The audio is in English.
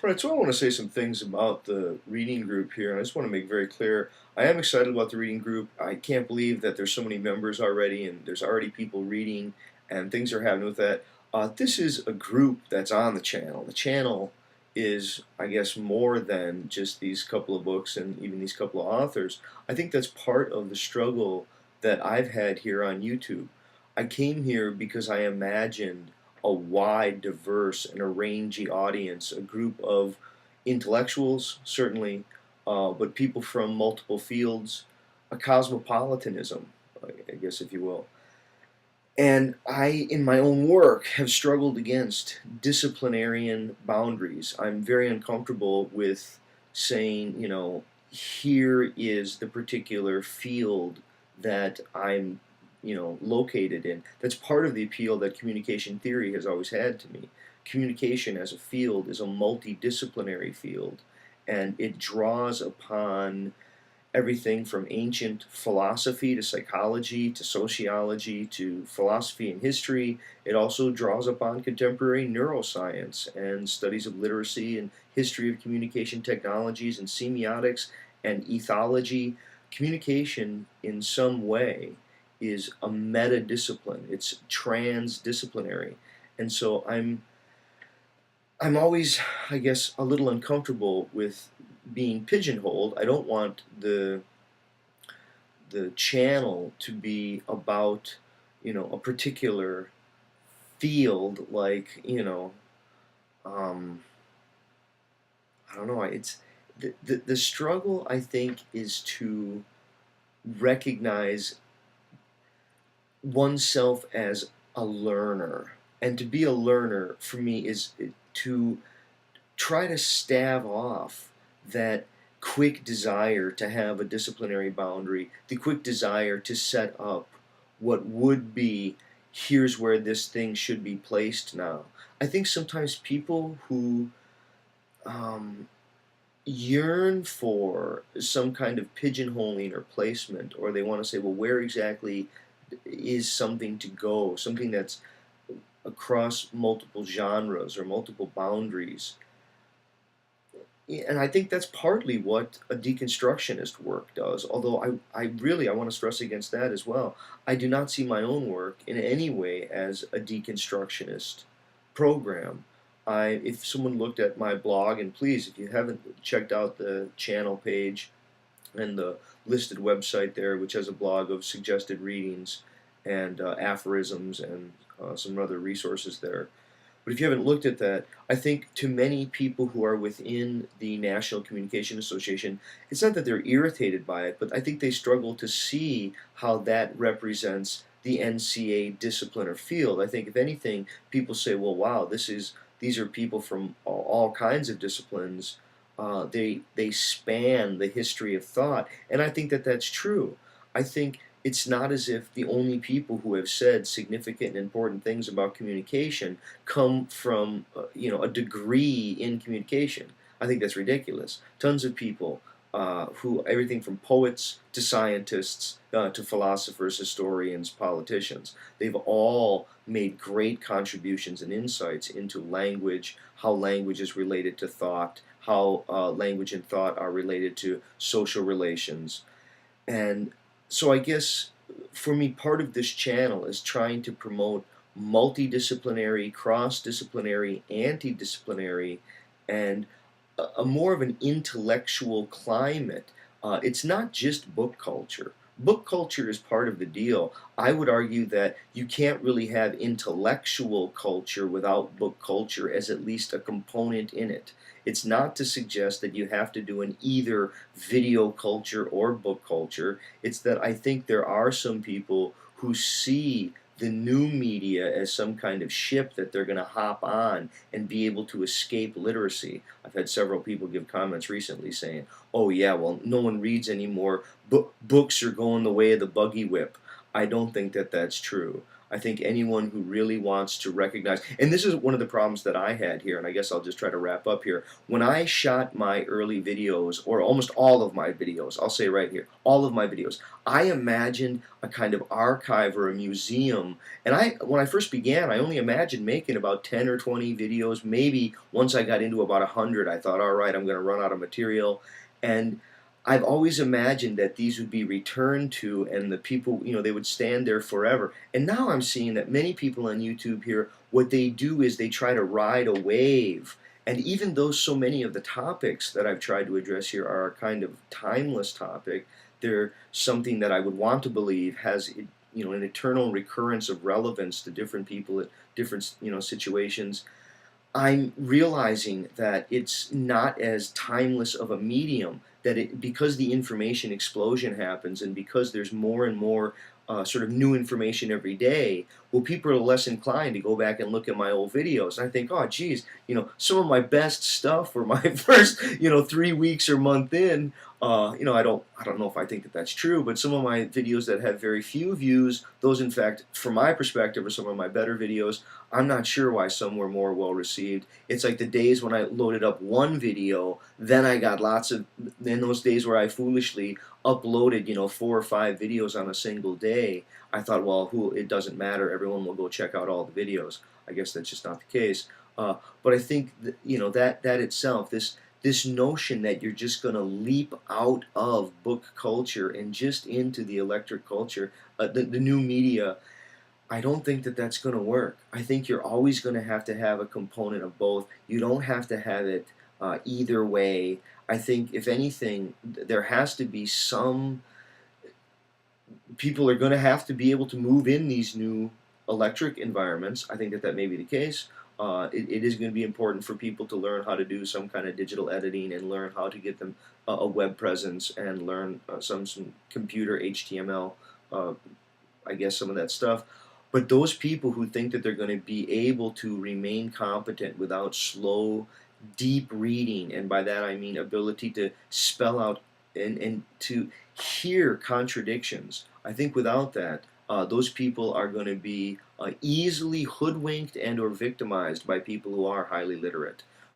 All right, so I want to say some things about the reading group here, and I just want to make very clear I am excited about the reading group. I can't believe that there's so many members already, and there's already people reading, and things are happening with that. This is a group that's on the channel. The channel is, I guess, more than just these couple of books and even these couple of authors. I think that's part of the struggle that I've had here on YouTube. I came here because I imagined a wide, diverse, and a rangy audience, a group of intellectuals, certainly, but people from multiple fields, a cosmopolitanism, I guess, if you will. And I, in my own work, have struggled against disciplinarian boundaries. I'm very uncomfortable with saying, here is the particular field that I'm, located in. That's part of the appeal that communication theory has always had to me. Communication as a field is a multidisciplinary field, and it draws upon everything from ancient philosophy to psychology to sociology to philosophy and history. It also draws upon contemporary neuroscience and studies of literacy and history of communication technologies and semiotics and ethology. Communication, in some way, is a meta discipline, it's transdisciplinary. And so I'm always, I guess, a little uncomfortable with being pigeonholed. I don't want the channel to be about, a particular field, like, um, I don't know. It's the struggle, I think, is to recognize oneself as a learner. And to be a learner, for me, is to try to stave off that quick desire to have a disciplinary boundary, the quick desire to set up what would be, here's where this thing should be placed now. I think sometimes people who um, yearn for some kind of pigeonholing or placement, or they want to say, well, where exactly is something to go, something that's across multiple genres or multiple boundaries. And I think that's partly what a deconstructionist work does. Although I want to stress against that as well. I do not see my own work in any way as a deconstructionist program. If someone looked at my blog, and please, if you haven't checked out the channel page and the listed website there, which has a blog of suggested readings and aphorisms and some other resources there, but if you haven't looked at that, I think to many people who are within the National Communication Association, it's not that they're irritated by it, but I think they struggle to see how that represents the NCA discipline or field. I think if anything, people say, well, wow, these are people from all kinds of disciplines. They span the history of thought, and I think that that's true. I think it's not as if the only people who have said significant and important things about communication come from a degree in communication. I think that's ridiculous. Tons of people who everything from poets to scientists to philosophers, historians, politicians. They've all made great contributions and insights into language, how language is related to thought, how language and thought are related to social relations. And so I guess for me, part of this channel is trying to promote multidisciplinary, cross-disciplinary, anti-disciplinary, and a more of an intellectual climate. It's not just book culture. Book culture is part of the deal. I would argue that you can't really have intellectual culture without book culture as at least a component in it. It's not to suggest that you have to do an either video culture or book culture. It's that I think there are some people who see the new media as some kind of ship that they're going to hop on and be able to escape literacy. I've had several people give comments recently saying, oh yeah, well, no one reads anymore. Books are going the way of the buggy whip. I don't think that that's true. I think anyone who really wants to recognize, and this is one of the problems that I had here, and I guess I'll just try to wrap up here. When I shot my early videos, or almost all of my videos, I'll say right here, all of my videos, I imagined a kind of archive or a museum. And when I first began, I only imagined making about 10 or 20 videos. Maybe once I got into about 100, I thought, all right, I'm going to run out of material. And I've always imagined that these would be returned to, and the people, they would stand there forever. And now I'm seeing that many people on YouTube here, what they do is they try to ride a wave. And even though so many of the topics that I've tried to address here are a kind of timeless topic, they're something that I would want to believe has, an eternal recurrence of relevance to different people at different, situations. I'm realizing that it's not as timeless of a medium, that because the information explosion happens and because there's more and more sort of new information every day, well, people are less inclined to go back and look at my old videos. And I think, oh, geez, some of my best stuff for my first, 3 weeks or month in, I don't know if I think that that's true, but some of my videos that have very few views, those, in fact, from my perspective, are some of my better videos. I'm not sure why some were more well received. It's like the days when I loaded up one video, then I got lots of, in those days where I foolishly uploaded, 4 or 5 videos on a single day, I thought, well, it doesn't matter. Everyone will go check out all the videos. I guess that's just not the case. But I think that itself, this notion that you're just going to leap out of book culture and just into the electric culture, the new media, I don't think that that's going to work. I think you're always going to have a component of both. You don't have to have it either way. I think, if anything, there has to be some people are going to have to be able to move in these new electric environments. I think that may be the case. It is going to be important for people to learn how to do some kind of digital editing and learn how to get them a web presence and learn some computer HTML, I guess some of that stuff. But those people who think that they're going to be able to remain competent without slow, deep reading, and by that I mean ability to spell out and to hear contradictions, I think without that, those people are going to be easily hoodwinked and or victimized by people who are highly literate.